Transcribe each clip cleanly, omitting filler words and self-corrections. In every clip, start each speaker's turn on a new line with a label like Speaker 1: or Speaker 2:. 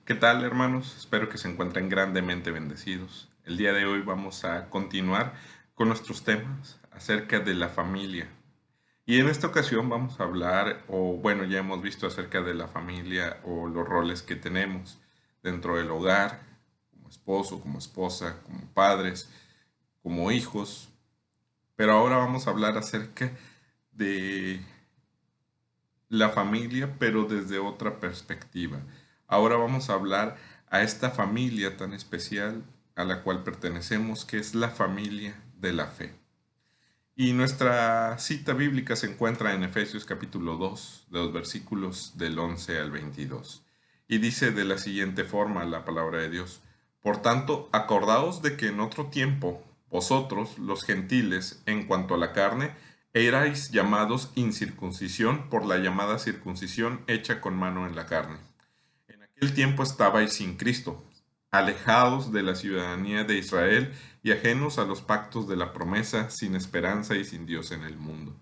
Speaker 1: ¿Qué tal, hermanos? Espero que se encuentren grandemente bendecidos. El día de hoy vamos a continuar con nuestros temas acerca de la familia. Y en esta ocasión vamos a hablar, o bueno, ya hemos visto acerca de la familia o los roles que tenemos dentro del hogar, como esposo, como esposa, como padres, como hijos. Pero ahora vamos a hablar acerca de la familia, pero desde otra perspectiva. Ahora vamos a hablar a esta familia tan especial a la cual pertenecemos, que es la familia de la fe. Y nuestra cita bíblica se encuentra en Efesios capítulo 2, de los versículos del 11 al 22. Y dice de la siguiente forma la palabra de Dios: Por tanto, acordaos de que en otro tiempo, vosotros, los gentiles, en cuanto a la carne, erais llamados incircuncisión por la llamada circuncisión hecha con mano en la carne. En aquel tiempo estabais sin Cristo, alejados de la ciudadanía de Israel y ajenos a los pactos de la promesa, sin esperanza y sin Dios en el mundo.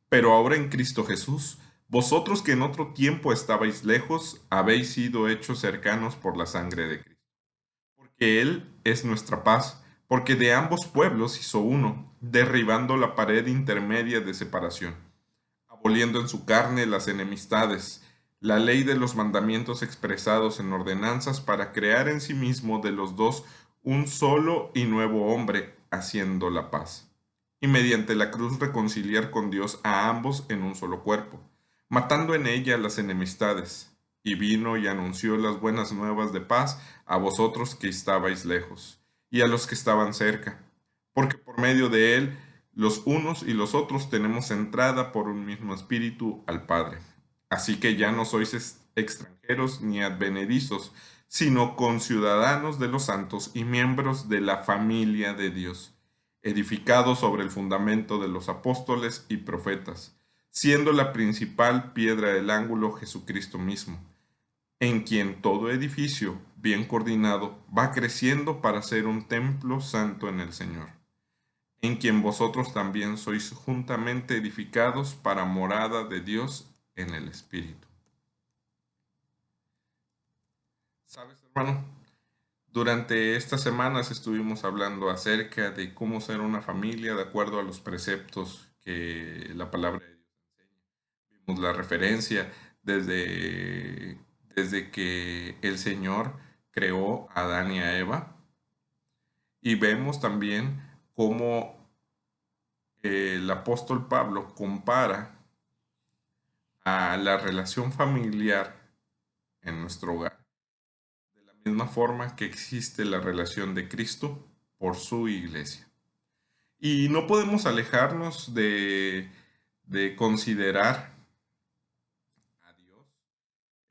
Speaker 1: Pero ahora en Cristo Jesús, vosotros que en otro tiempo estabais lejos, habéis sido hechos cercanos por la sangre de Cristo. Porque Él es nuestra paz, porque de ambos pueblos hizo uno, derribando la pared intermedia de separación, aboliendo en su carne las enemistades, la ley de los mandamientos expresados en ordenanzas para crear en sí mismo de los dos un solo y nuevo hombre, haciendo la paz. Y mediante la cruz reconciliar con Dios a ambos en un solo cuerpo, matando en ella las enemistades. Y vino y anunció las buenas nuevas de paz a vosotros que estabais lejos, y a los que estaban cerca, porque por medio de él los unos y los otros tenemos entrada por un mismo espíritu al Padre. Así que ya no sois extranjeros ni advenedizos, sino conciudadanos de los santos y miembros de la familia de Dios, edificados sobre el fundamento de los apóstoles y profetas, siendo la principal piedra del ángulo Jesucristo mismo, en quien todo edificio, bien coordinado, va creciendo para ser un templo santo en el Señor, en quien vosotros también sois juntamente edificados para morada de Dios en el Espíritu. ¿Sabes, hermano? Durante estas semanas estuvimos hablando acerca de cómo ser una familia de acuerdo a los preceptos que la palabra de Dios enseña. Vimos la referencia desde que el Señor creó a Adán y a Eva, y vemos también cómo el apóstol Pablo compara a la relación familiar en nuestro hogar, de la misma forma que existe la relación de Cristo por su iglesia. Y no podemos alejarnos de considerar a Dios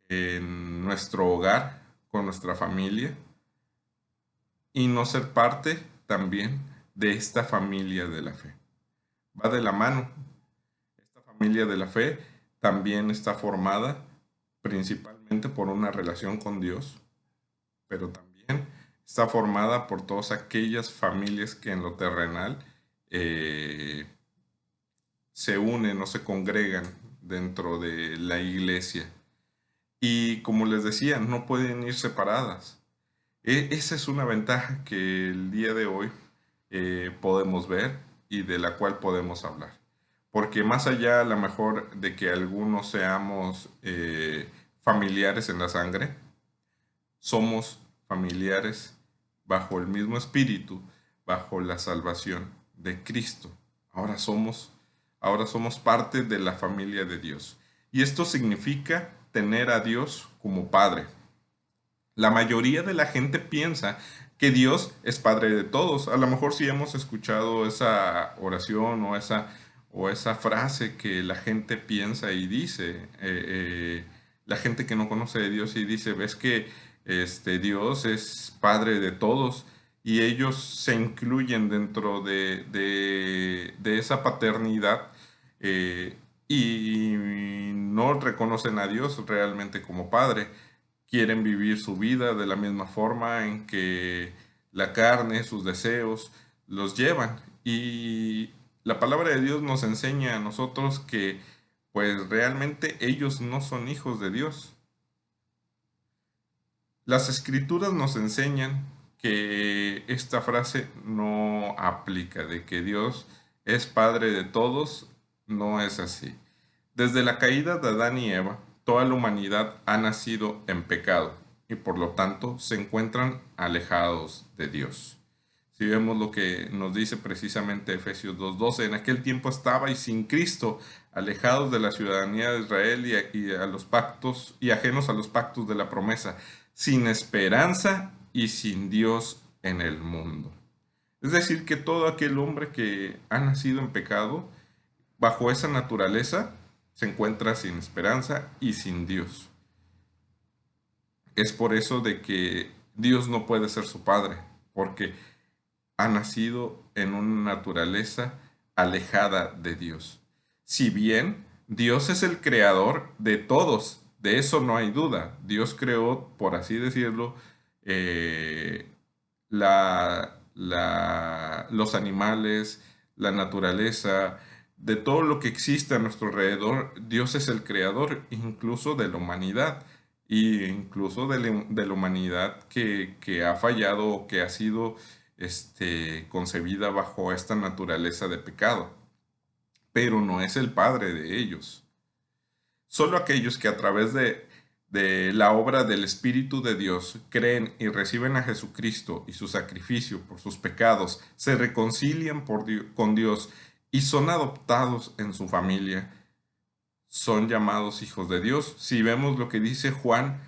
Speaker 1: en nuestro hogar, con nuestra familia, y no ser parte también de esta familia de la fe. Va de la mano. Esta familia de la fe también está formada principalmente por una relación con Dios, pero también está formada por todas aquellas familias que en lo terrenal eh, se unen o se congregan dentro de la iglesia. Y como les decía, no pueden ir separadas. Esa es una ventaja que el día de hoy podemos ver y de la cual podemos hablar. Porque más allá a lo mejor de que algunos seamos familiares en la sangre, somos familiares bajo el mismo espíritu, bajo la salvación de Cristo. Ahora somos, ahora somos parte de la familia de Dios. Y esto significa tener a Dios como Padre. La mayoría de la gente piensa que Dios es Padre de todos. A lo mejor sí hemos escuchado esa oración o esa frase que la gente piensa y dice, la gente que no conoce de Dios y dice, ves que Dios es Padre de todos, y ellos se incluyen dentro de esa paternidad, eh, y no reconocen a Dios realmente como Padre. Quieren vivir su vida de la misma forma en que la carne, sus deseos, los llevan. Y la palabra de Dios nos enseña a nosotros que pues realmente ellos no son hijos de Dios. Las escrituras nos enseñan que esta frase no aplica, de que Dios es Padre de todos, no es así. Desde la caída de Adán y Eva, toda la humanidad ha nacido en pecado y por lo tanto se encuentran alejados de Dios. Si vemos lo que nos dice precisamente Efesios 2:12, en aquel tiempo estabais sin Cristo, alejados de la ciudadanía de Israel y a los pactos y ajenos a los pactos de la promesa, sin esperanza y sin Dios en el mundo. Es decir, que todo aquel hombre que ha nacido en pecado, bajo esa naturaleza, se encuentra sin esperanza y sin Dios. Es por eso de que Dios no puede ser su padre, porque ha nacido en una naturaleza alejada de Dios. Si bien Dios es el creador de todos, de eso no hay duda. Dios creó, por así decirlo, eh, los animales, la naturaleza, de todo lo que existe a nuestro alrededor. Dios es el creador incluso de la humanidad, e incluso de la humanidad que ha fallado o que ha sido concebida bajo esta naturaleza de pecado, pero no es el padre de ellos. Solo aquellos que a través de la obra del Espíritu de Dios creen y reciben a Jesucristo y su sacrificio por sus pecados, se reconcilian con Dios y son adoptados en su familia, son llamados hijos de Dios. Si vemos lo que dice Juan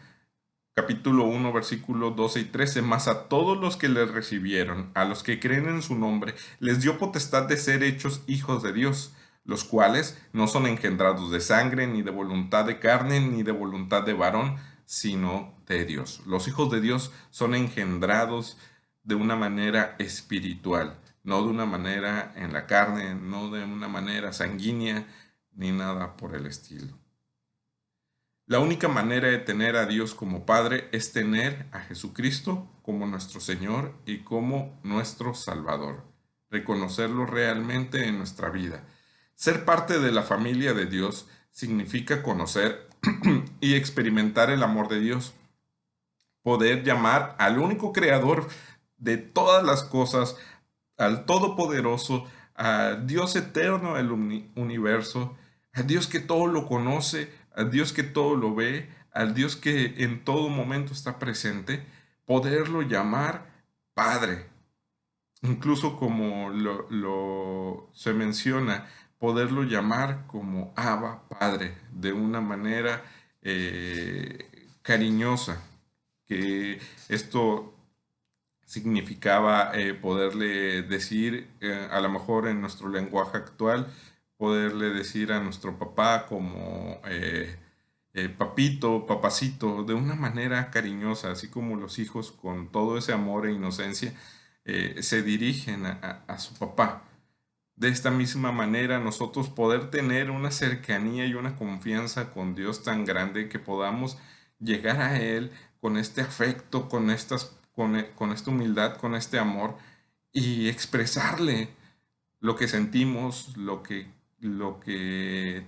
Speaker 1: capítulo 1, versículos 12 y 13, mas a todos los que le recibieron, a los que creen en su nombre, les dio potestad de ser hechos hijos de Dios, los cuales no son engendrados de sangre, ni de voluntad de carne, ni de voluntad de varón, sino de Dios. Los hijos de Dios son engendrados de una manera espiritual, no de una manera en la carne, no de una manera sanguínea, ni nada por el estilo. La única manera de tener a Dios como Padre es tener a Jesucristo como nuestro Señor y como nuestro Salvador. Reconocerlo realmente en nuestra vida. Ser parte de la familia de Dios significa conocer y experimentar el amor de Dios. Poder llamar al único creador de todas las cosas, al Todopoderoso, al Dios eterno del universo, al Dios que todo lo conoce, al Dios que todo lo ve, al Dios que en todo momento está presente, poderlo llamar Padre. Incluso como se menciona, poderlo llamar como Abba Padre, de una manera cariñosa, que esto significaba poderle decir, a lo mejor en nuestro lenguaje actual, poderle decir a nuestro papá como papito, papacito, de una manera cariñosa, así como los hijos con todo ese amor e inocencia se dirigen a su papá. De esta misma manera nosotros poder tener una cercanía y una confianza con Dios tan grande que podamos llegar a Él con este afecto, con esta humildad, con este amor y expresarle lo que sentimos, lo que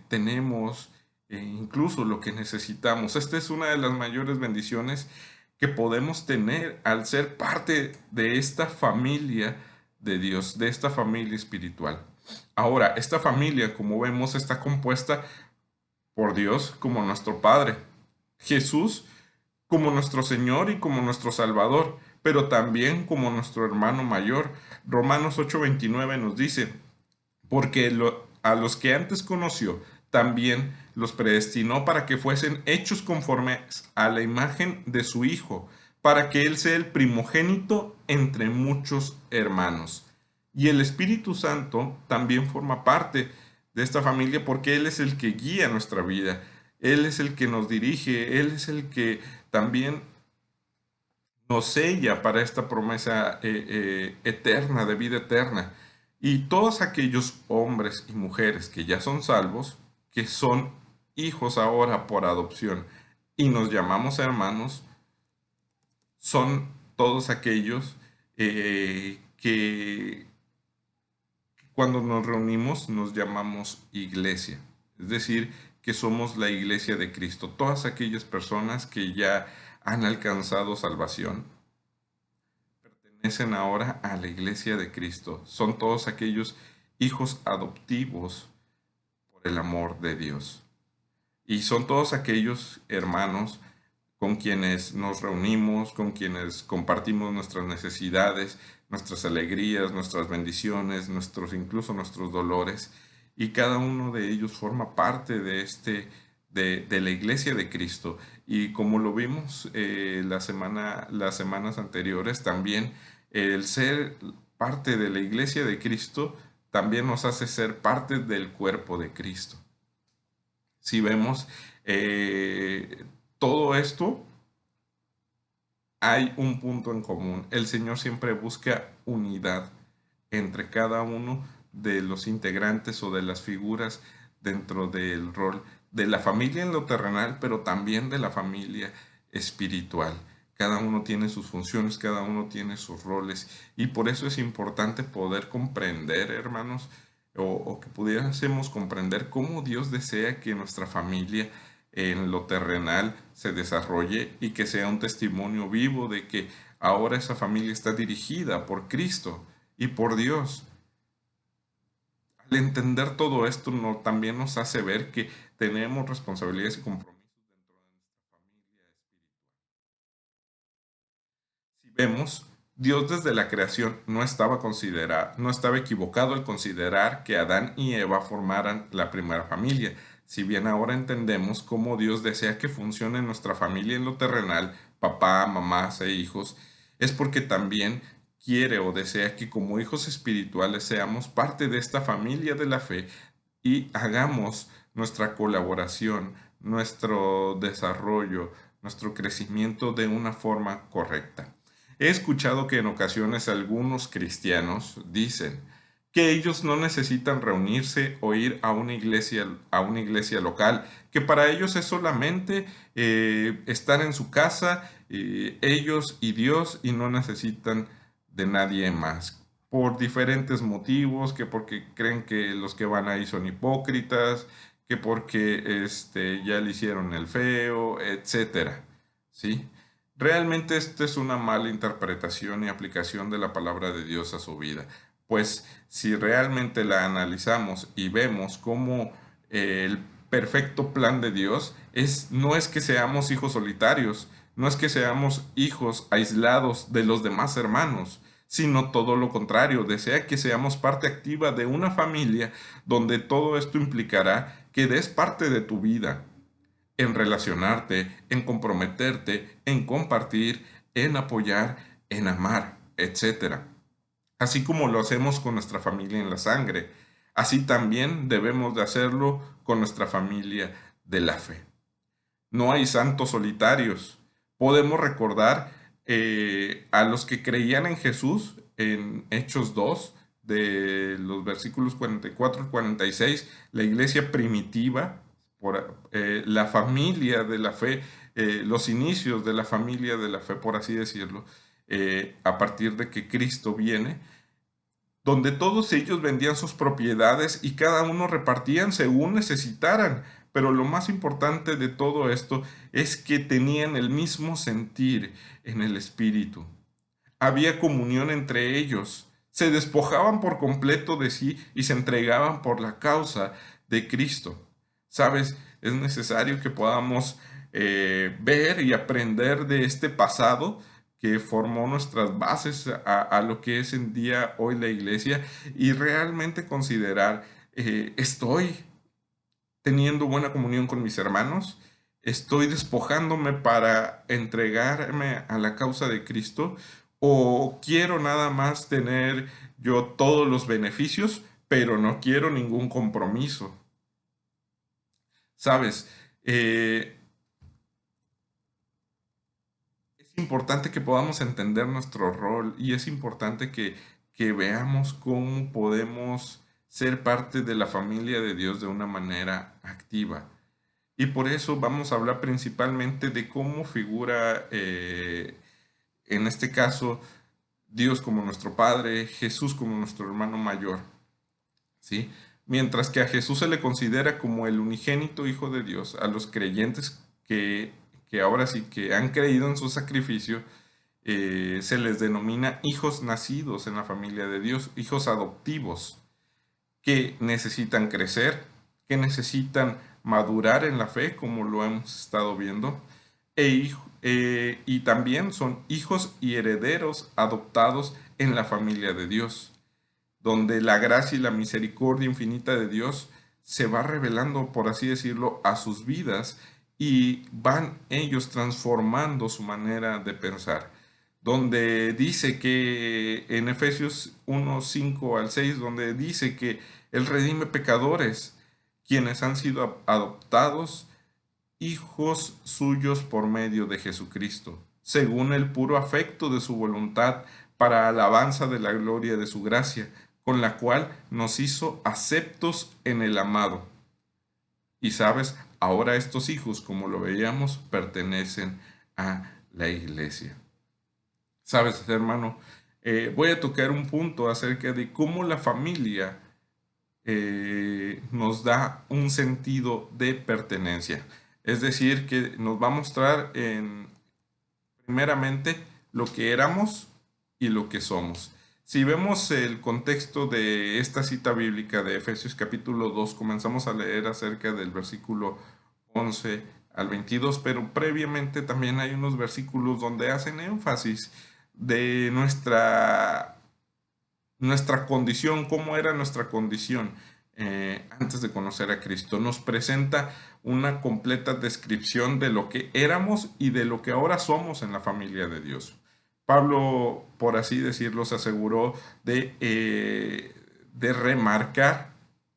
Speaker 1: tenemos e incluso lo que necesitamos. Esta es una de las mayores bendiciones que podemos tener al ser parte de esta familia de Dios, de esta familia espiritual. Ahora, esta familia, como vemos, está compuesta por Dios como nuestro Padre, Jesús como nuestro Señor y como nuestro Salvador, pero también como nuestro hermano mayor. Romanos 8:29 nos dice, porque a los que antes conoció, también los predestinó para que fuesen hechos conformes a la imagen de su Hijo, para que Él sea el primogénito entre muchos hermanos. Y el Espíritu Santo también forma parte de esta familia porque Él es el que guía nuestra vida, Él es el que nos dirige, Él es el que también nos sella para esta promesa eterna, de vida eterna. Y todos aquellos hombres y mujeres que ya son salvos, que son hijos ahora por adopción y nos llamamos hermanos, son todos aquellos que cuando nos reunimos nos llamamos iglesia. Es decir, que somos la iglesia de Cristo. Todas aquellas personas que ya han alcanzado salvación, pertenecen ahora a la Iglesia de Cristo. Son todos aquellos hijos adoptivos por el amor de Dios. Y son todos aquellos hermanos con quienes nos reunimos, con quienes compartimos nuestras necesidades, nuestras alegrías, nuestras bendiciones, incluso nuestros dolores. Y cada uno de ellos forma parte de la iglesia de Cristo. Y como lo vimos las semanas anteriores, también el ser parte de la iglesia de Cristo también nos hace ser parte del cuerpo de Cristo. Si vemos todo esto, hay un punto en común. El Señor siempre busca unidad entre cada uno de los integrantes o de las figuras dentro del rol de la familia en lo terrenal, pero también de la familia espiritual. Cada uno tiene sus funciones, cada uno tiene sus roles, y por eso es importante poder comprender, hermanos, o que pudiésemos comprender cómo Dios desea que nuestra familia en lo terrenal se desarrolle y que sea un testimonio vivo de que ahora esa familia está dirigida por Cristo y por Dios. Al entender todo esto, también nos hace ver que tenemos responsabilidades y compromisos dentro de nuestra familia espiritual. Si vemos, Dios desde la creación no estaba equivocado al considerar que Adán y Eva formaran la primera familia. Si bien ahora entendemos cómo Dios desea que funcione nuestra familia en lo terrenal, papá, mamás e hijos, es porque también quiere o desea que como hijos espirituales seamos parte de esta familia de la fe y hagamos nuestra colaboración, nuestro desarrollo, nuestro crecimiento de una forma correcta. He escuchado que en ocasiones algunos cristianos dicen que ellos no necesitan reunirse o ir a una iglesia local, que para ellos es solamente estar en su casa, ellos y Dios, y no necesitan de nadie más, por diferentes motivos, que porque creen que los que van ahí son hipócritas, que porque ya le hicieron el feo, etcétera, ¿sí? Realmente esta es una mala interpretación y aplicación de la palabra de Dios a su vida, pues si realmente la analizamos y vemos cómo el perfecto plan de Dios no es que seamos hijos solitarios, no es que seamos hijos aislados de los demás hermanos, sino todo lo contrario, desea que seamos parte activa de una familia donde todo esto implicará que des parte de tu vida en relacionarte, en comprometerte, en compartir, en apoyar, en amar, etcétera. Así como lo hacemos con nuestra familia en la sangre, así también debemos de hacerlo con nuestra familia de la fe. No hay santos solitarios. Podemos recordar a los que creían en Jesús en Hechos 2, de los versículos 44 al 46, la iglesia primitiva, la familia de la fe, los inicios de la familia de la fe, por así decirlo, a partir de que Cristo viene, donde todos ellos vendían sus propiedades y cada uno repartían según necesitaran. Pero lo más importante de todo esto es que tenían el mismo sentir en el espíritu. Había comunión entre ellos. Se despojaban por completo de sí y se entregaban por la causa de Cristo. ¿Sabes? Es necesario que podamos ver y aprender de este pasado que formó nuestras bases a lo que es en día hoy la iglesia, y realmente considerar, ¿estoy teniendo buena comunión con mis hermanos? ¿Estoy despojándome para entregarme a la causa de Cristo? ¿O quiero nada más tener yo todos los beneficios, pero no quiero ningún compromiso? ¿Sabes? Es importante que podamos entender nuestro rol, y es importante que veamos cómo podemos ser parte de la familia de Dios de una manera activa. Y por eso vamos a hablar principalmente de cómo figura, en este caso, Dios como nuestro Padre, Jesús como nuestro hermano mayor, ¿sí? Mientras que a Jesús se le considera como el unigénito Hijo de Dios, a los creyentes que ahora sí que han creído en su sacrificio, se les denomina hijos nacidos en la familia de Dios, hijos adoptivos, que necesitan crecer, que necesitan madurar en la fe, como lo hemos estado viendo, y también son hijos y herederos adoptados en la familia de Dios, donde la gracia y la misericordia infinita de Dios se va revelando, por así decirlo, a sus vidas y van ellos transformando su manera de pensar. Donde dice que en Efesios 1, 5 al 6, donde dice que Él redime pecadores, quienes han sido adoptados hijos suyos por medio de Jesucristo, según el puro afecto de su voluntad, para alabanza de la gloria de su gracia, con la cual nos hizo aceptos en el amado. Y sabes, ahora estos hijos, como lo veíamos, pertenecen a la iglesia. Sabes, hermano, voy a tocar un punto acerca de cómo la familia nos da un sentido de pertenencia. Es decir, que nos va a mostrar primeramente lo que éramos y lo que somos. Si vemos el contexto de esta cita bíblica de Efesios capítulo 2, comenzamos a leer acerca del versículo 11 al 22, pero previamente también hay unos versículos donde hacen énfasis de nuestra condición, cómo era nuestra condición antes de conocer a Cristo. Nos presenta una completa descripción de lo que éramos y de lo que ahora somos en la familia de Dios. Pablo, por así decirlo, se aseguró de remarcar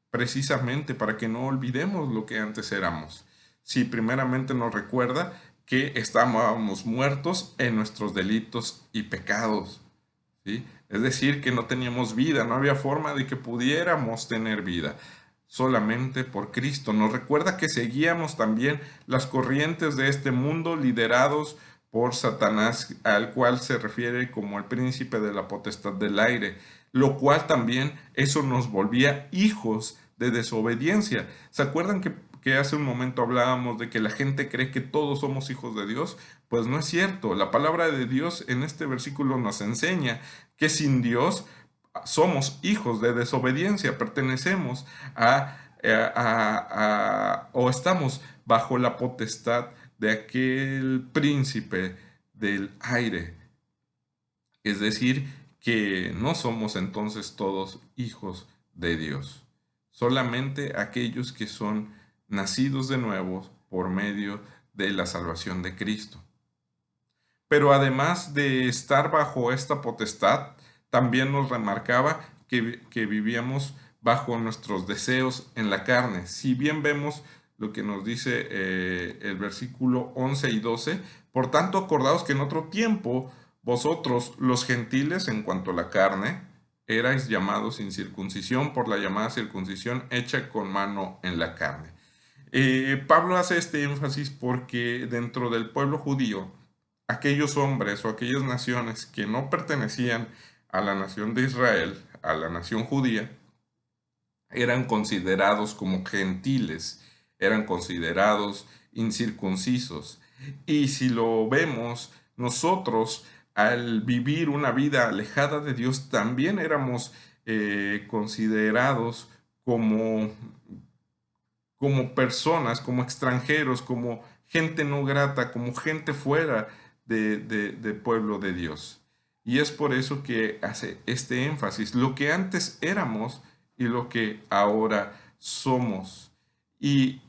Speaker 1: precisamente para que no olvidemos lo que antes éramos. Si primeramente nos recuerda que estábamos muertos en nuestros delitos y pecados, ¿sí? Es decir, que no teníamos vida, no había forma de que pudiéramos tener vida, solamente por Cristo. Nos recuerda que seguíamos también las corrientes de este mundo liderados por Satanás, al cual se refiere como el príncipe de la potestad del aire, lo cual también eso nos volvía hijos de desobediencia. ¿Se acuerdan que hace un momento hablábamos de que la gente cree que todos somos hijos de Dios? Pues no es cierto. La palabra de Dios en este versículo nos enseña que sin Dios somos hijos de desobediencia, pertenecemos o estamos bajo la potestad de aquel príncipe del aire. Es decir, que no somos entonces todos hijos de Dios, solamente aquellos que son nacidos de nuevo por medio de la salvación de Cristo. Pero además de estar bajo esta potestad, también nos remarcaba que vivíamos bajo nuestros deseos en la carne. Si bien vemos lo que nos dice el versículo 11 y 12, por tanto acordaos que en otro tiempo vosotros los gentiles en cuanto a la carne erais llamados sin circuncisión por la llamada circuncisión hecha con mano en la carne. Pablo hace este énfasis porque dentro del pueblo judío, aquellos hombres o aquellas naciones que no pertenecían a la nación de Israel, a la nación judía, eran considerados como gentiles, eran considerados incircuncisos. Y si lo vemos, nosotros al vivir una vida alejada de Dios también éramos considerados como personas, como extranjeros, como gente no grata, como gente fuera de pueblo de Dios. Y es por eso que hace este énfasis, lo que antes éramos y lo que ahora somos. Y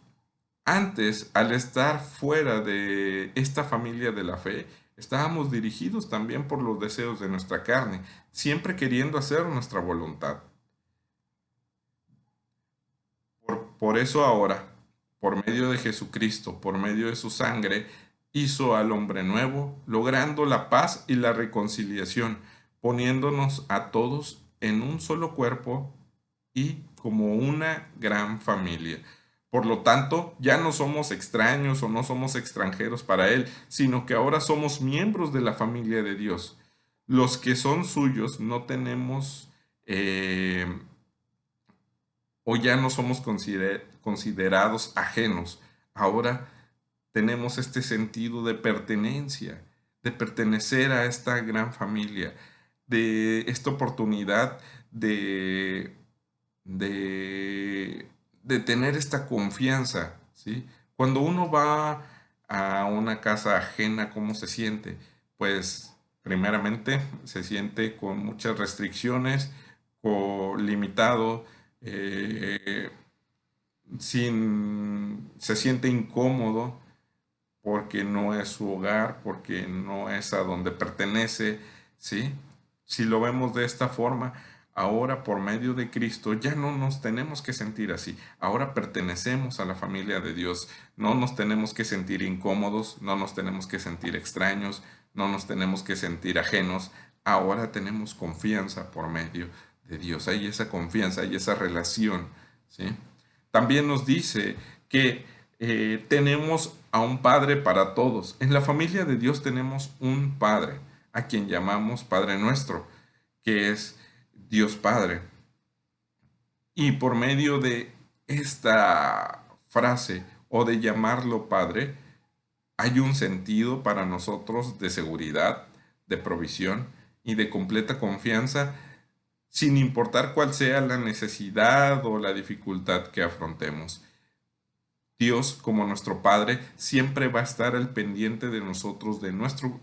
Speaker 1: antes, al estar fuera de esta familia de la fe, estábamos dirigidos también por los deseos de nuestra carne, siempre queriendo hacer nuestra voluntad. Por eso ahora, por medio de Jesucristo, por medio de su sangre, hizo al hombre nuevo, logrando la paz y la reconciliación, poniéndonos a todos en un solo cuerpo y como una gran familia. Por lo tanto, ya no somos extraños o no somos extranjeros para Él, sino que ahora somos miembros de la familia de Dios. Los que son suyos no tenemos o ya no somos considerados ajenos. Ahora tenemos este sentido de pertenencia, de pertenecer a esta gran familia, de esta oportunidad de, de tener esta confianza, ¿sí? Cuando uno va a una casa ajena, ¿cómo se siente? Pues primeramente se siente con muchas restricciones, limitado, eh, se siente incómodo porque no es su hogar, porque no es a donde pertenece, ¿sí? Si lo vemos de esta forma, ahora por medio de Cristo ya no nos tenemos que sentir así. Ahora pertenecemos a la familia de Dios. No nos tenemos que sentir incómodos, no nos tenemos que sentir extraños, no nos tenemos que sentir ajenos. Ahora tenemos confianza por medio de Dios. Hay esa confianza, hay esa relación, ¿sí? También nos dice que tenemos a un Padre para todos. En la familia de Dios tenemos un Padre, a quien llamamos Padre nuestro, que es Dios Padre. Y por medio de esta frase o de llamarlo Padre, hay un sentido para nosotros de seguridad, de provisión y de completa confianza, sin importar cuál sea la necesidad o la dificultad que afrontemos. Dios, como nuestro Padre, siempre va a estar al pendiente de nosotros, de nuestro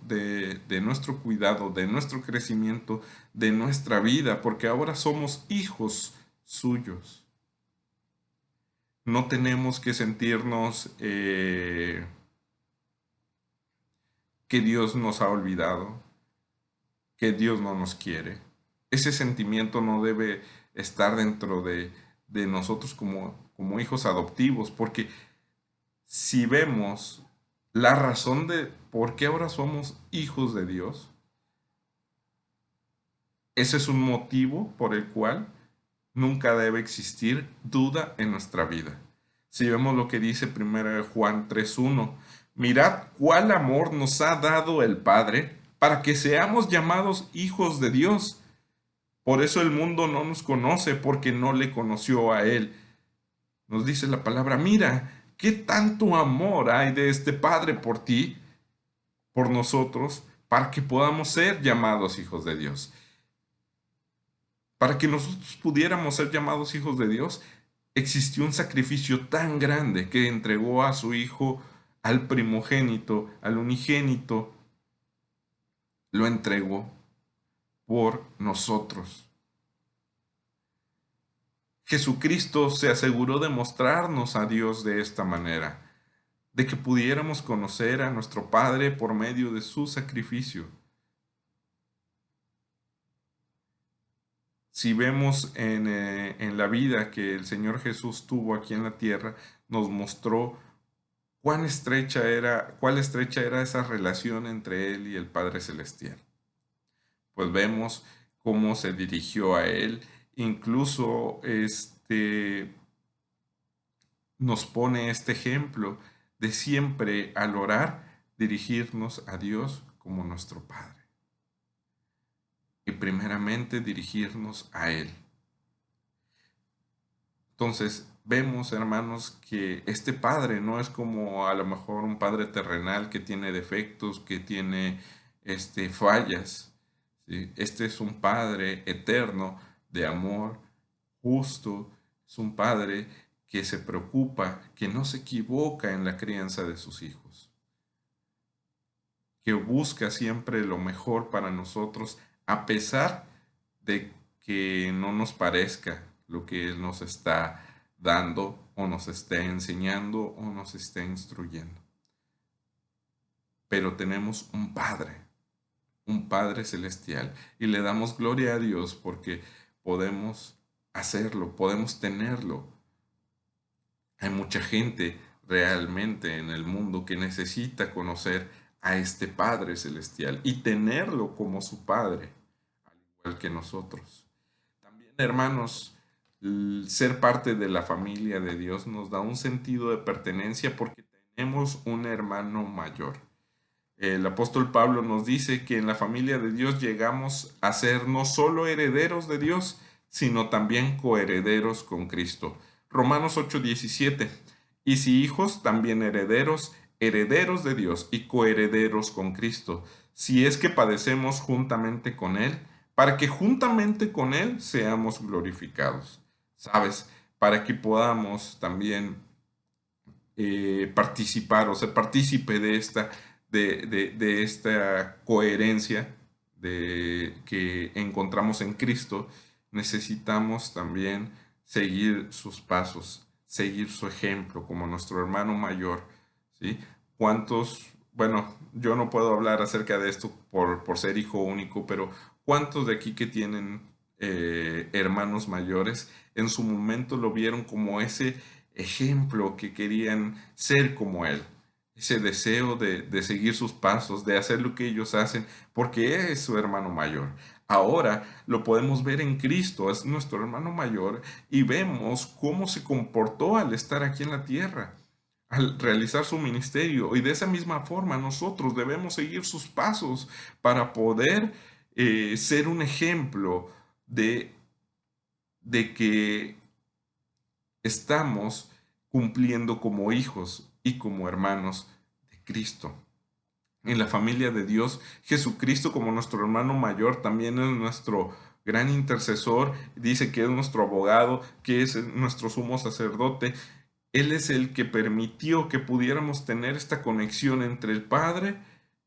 Speaker 1: cuidado, de nuestro crecimiento, de nuestra vida, porque ahora somos hijos suyos. No tenemos que sentirnos que Dios nos ha olvidado, que Dios no nos quiere. Ese sentimiento no debe estar dentro de nosotros como hijos adoptivos, porque si vemos la razón de por qué ahora somos hijos de Dios, ese es un motivo por el cual nunca debe existir duda en nuestra vida. Si vemos lo que dice 1 Juan 3:1, mirad cuál amor nos ha dado el Padre para que seamos llamados hijos de Dios. Por eso el mundo no nos conoce, porque no le conoció a Él. Nos dice la palabra, mira, qué tanto amor hay de este Padre por ti, por nosotros, para que podamos ser llamados hijos de Dios. Para que nosotros pudiéramos ser llamados hijos de Dios, existió un sacrificio tan grande que entregó a su Hijo, al primogénito, al unigénito, lo entregó por nosotros. Jesucristo se aseguró de mostrarnos a Dios de esta manera, de que pudiéramos conocer a nuestro Padre por medio de su sacrificio. Si vemos en la vida que el Señor Jesús tuvo aquí en la tierra, nos mostró cuál estrecha era esa relación entre Él y el Padre Celestial. Pues vemos cómo se dirigió a Él, incluso nos pone este ejemplo de siempre al orar dirigirnos a Dios como nuestro Padre. Y primeramente dirigirnos a Él. Entonces, vemos, hermanos, que este Padre no es como a lo mejor un Padre terrenal que tiene defectos, que tiene fallas. ¿Sí? Este es un Padre eterno de amor, justo, es un Padre que se preocupa, que no se equivoca en la crianza de sus hijos, que busca siempre lo mejor para nosotros, a pesar de que no nos parezca lo que Él nos está dando o nos está enseñando o nos está instruyendo. Pero tenemos un Padre celestial, y le damos gloria a Dios porque podemos hacerlo, podemos tenerlo. Hay mucha gente realmente en el mundo que necesita conocer a este Padre celestial y tenerlo como su Padre, al igual que nosotros. También, hermanos, ser parte de la familia de Dios nos da un sentido de pertenencia porque tenemos un hermano mayor. El apóstol Pablo nos dice que en la familia de Dios llegamos a ser no solo herederos de Dios, sino también coherederos con Cristo. Romanos 8:17. Y si hijos, también herederos, herederos de Dios y coherederos con Cristo, si es que padecemos juntamente con Él, para que juntamente con Él seamos glorificados. ¿Sabes? Para que podamos también participar o ser partícipe de esta coherencia que encontramos en Cristo, necesitamos también seguir sus pasos, seguir su ejemplo como nuestro hermano mayor, ¿sí? ¿Cuántos, bueno, yo no puedo hablar acerca de esto por ser hijo único, pero cuántos de aquí que tienen hermanos mayores en su momento lo vieron como ese ejemplo, que querían ser como él? Ese deseo de seguir sus pasos, de hacer lo que ellos hacen, porque es su hermano mayor. Ahora lo podemos ver en Cristo, es nuestro hermano mayor, y vemos cómo se comportó al estar aquí en la tierra, al realizar su ministerio. Y de esa misma forma nosotros debemos seguir sus pasos para poder ser un ejemplo de, de que estamos cumpliendo como hijos y como hermanos de Cristo. En la familia de Dios, Jesucristo como nuestro hermano mayor también es nuestro gran intercesor, dice que es nuestro abogado, que es nuestro sumo sacerdote. Él es el que permitió que pudiéramos tener esta conexión entre el Padre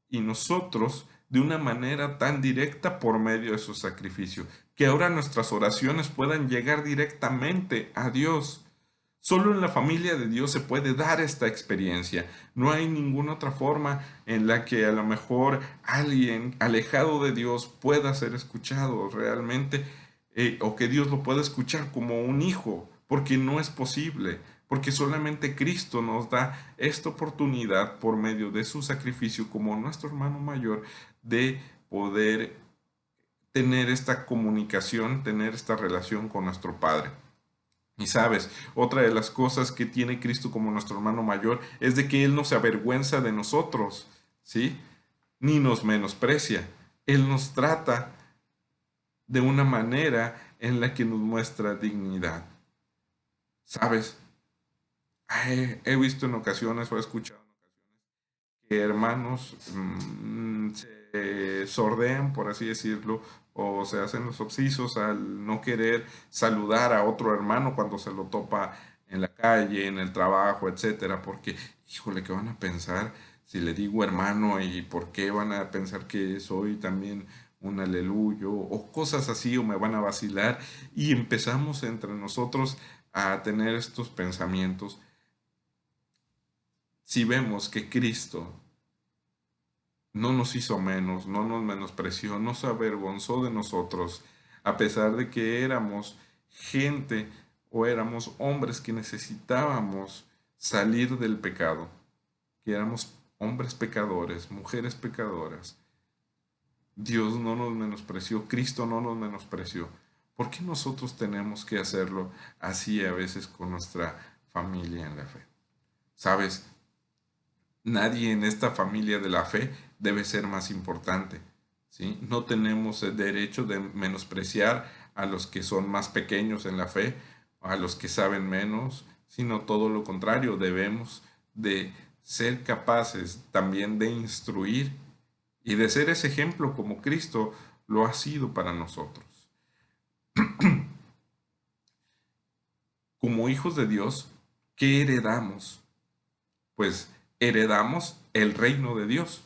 Speaker 1: y nosotros de una manera tan directa por medio de su sacrificio, que ahora nuestras oraciones puedan llegar directamente a Dios. Solo en la familia de Dios se puede dar esta experiencia. No hay ninguna otra forma en la que a lo mejor alguien alejado de Dios pueda ser escuchado realmente, o que Dios lo pueda escuchar como un hijo, porque no es posible, porque solamente Cristo nos da esta oportunidad por medio de su sacrificio como nuestro hermano mayor de poder tener esta comunicación, tener esta relación con nuestro Padre. Y sabes, otra de las cosas que tiene Cristo como nuestro hermano mayor es de que Él no se avergüenza de nosotros, ¿sí? Ni nos menosprecia. Él nos trata de una manera en la que nos muestra dignidad. ¿Sabes? He visto en ocasiones o he escuchado en ocasiones que hermanos se sordean, por así decirlo, o se hacen los obsisos al no querer saludar a otro hermano cuando se lo topa en la calle, en el trabajo, etcétera, porque, híjole, ¿qué van a pensar si le digo hermano? ¿Y por qué van a pensar que soy también un aleluyo? O cosas así, o me van a vacilar. Y empezamos entre nosotros a tener estos pensamientos. Si vemos que Cristo no nos hizo menos, no nos menospreció, no se avergonzó de nosotros, a pesar de que éramos gente o éramos hombres que necesitábamos salir del pecado, que éramos hombres pecadores, mujeres pecadoras. Dios no nos menospreció, Cristo no nos menospreció. ¿Por qué nosotros tenemos que hacerlo así a veces con nuestra familia en la fe? ¿Sabes? Nadie en esta familia de la fe debe ser más importante, ¿sí? No tenemos el derecho de menospreciar a los que son más pequeños en la fe, a los que saben menos, sino todo lo contrario, debemos de ser capaces también de instruir y de ser ese ejemplo como Cristo lo ha sido para nosotros. Como hijos de Dios, ¿qué heredamos? Pues heredamos el reino de Dios.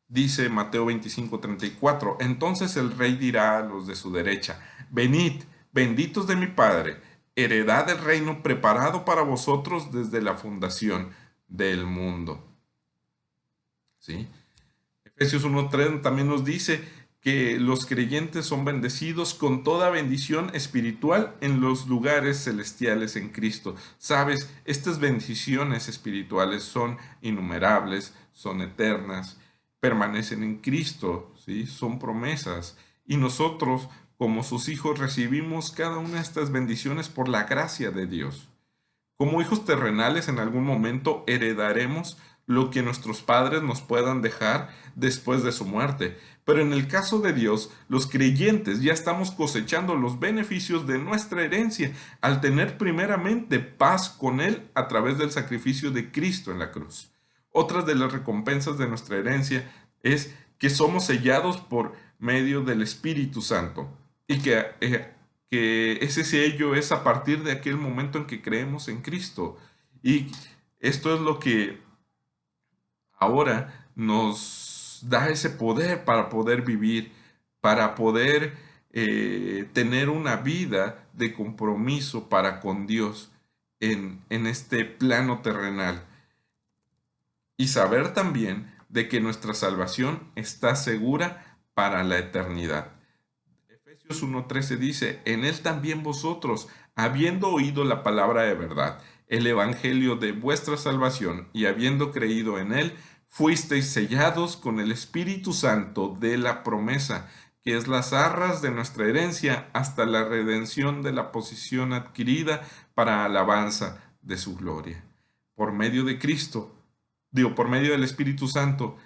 Speaker 1: Dice Mateo 25:34, entonces el rey dirá a los de su derecha, venid, benditos de mi Padre, heredad el reino preparado para vosotros desde la fundación del mundo. ¿Sí? Efesios 1:3 también nos dice que los creyentes son bendecidos con toda bendición espiritual en los lugares celestiales en Cristo. Sabes, estas bendiciones espirituales son innumerables, son eternas, permanecen en Cristo, ¿sí? Son promesas. Y nosotros, como sus hijos, recibimos cada una de estas bendiciones por la gracia de Dios. Como hijos terrenales, en algún momento heredaremos lo que nuestros padres nos puedan dejar después de su muerte. Pero en el caso de Dios, los creyentes ya estamos cosechando los beneficios de nuestra herencia al tener primeramente paz con Él a través del sacrificio de Cristo en la cruz. Otra de las recompensas de nuestra herencia es que somos sellados por medio del Espíritu Santo y que ese sello es a partir de aquel momento en que creemos en Cristo. Y esto es lo que ahora nos da ese poder para poder vivir, para poder tener una vida de compromiso para con Dios en este plano terrenal. Y saber también de que nuestra salvación está segura para la eternidad. Efesios 1:13 dice, en él también vosotros, habiendo oído la palabra de verdad, el evangelio de vuestra salvación, y habiendo creído en él, fuisteis sellados con el Espíritu Santo de la promesa, que es las arras de nuestra herencia hasta la redención de la posición adquirida para alabanza de su gloria. Por medio de Cristo, por medio del Espíritu Santo,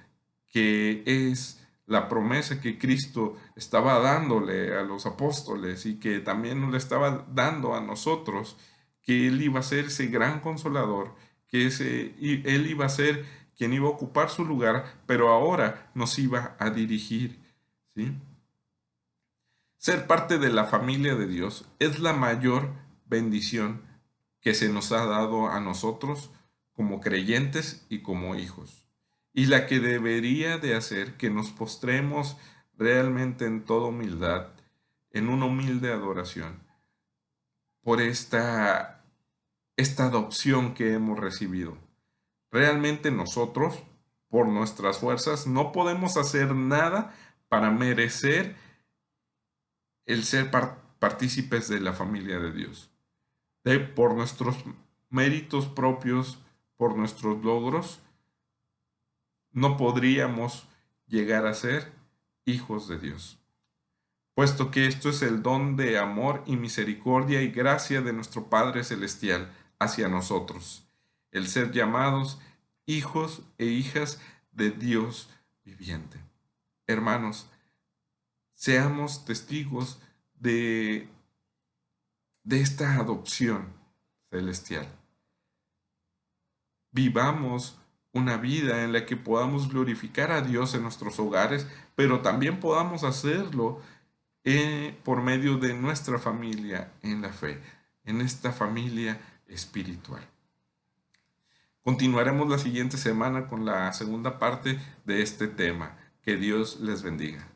Speaker 1: que es la promesa que Cristo estaba dándole a los apóstoles y que también nos le estaba dando a nosotros, que Él iba a ser ese gran consolador, que Él iba a ser quien iba a ocupar su lugar, pero ahora nos iba a dirigir, ¿sí? Ser parte de la familia de Dios es la mayor bendición que se nos ha dado a nosotros como creyentes y como hijos, y la que debería de hacer que nos postremos realmente en toda humildad, en una humilde adoración, por esta adopción que hemos recibido. Realmente nosotros, por nuestras fuerzas, no podemos hacer nada para merecer el ser partícipes de la familia de Dios. Por nuestros méritos propios, por nuestros logros, no podríamos llegar a ser hijos de Dios, puesto que esto es el don de amor y misericordia y gracia de nuestro Padre Celestial hacia nosotros, el ser llamados hijos e hijas de Dios viviente. Hermanos, seamos testigos de esta adopción celestial. Vivamos una vida en la que podamos glorificar a Dios en nuestros hogares, pero también podamos hacerlo por medio de nuestra familia en la fe, en esta familia espiritual. Continuaremos la siguiente semana con la segunda parte de este tema. Que Dios les bendiga.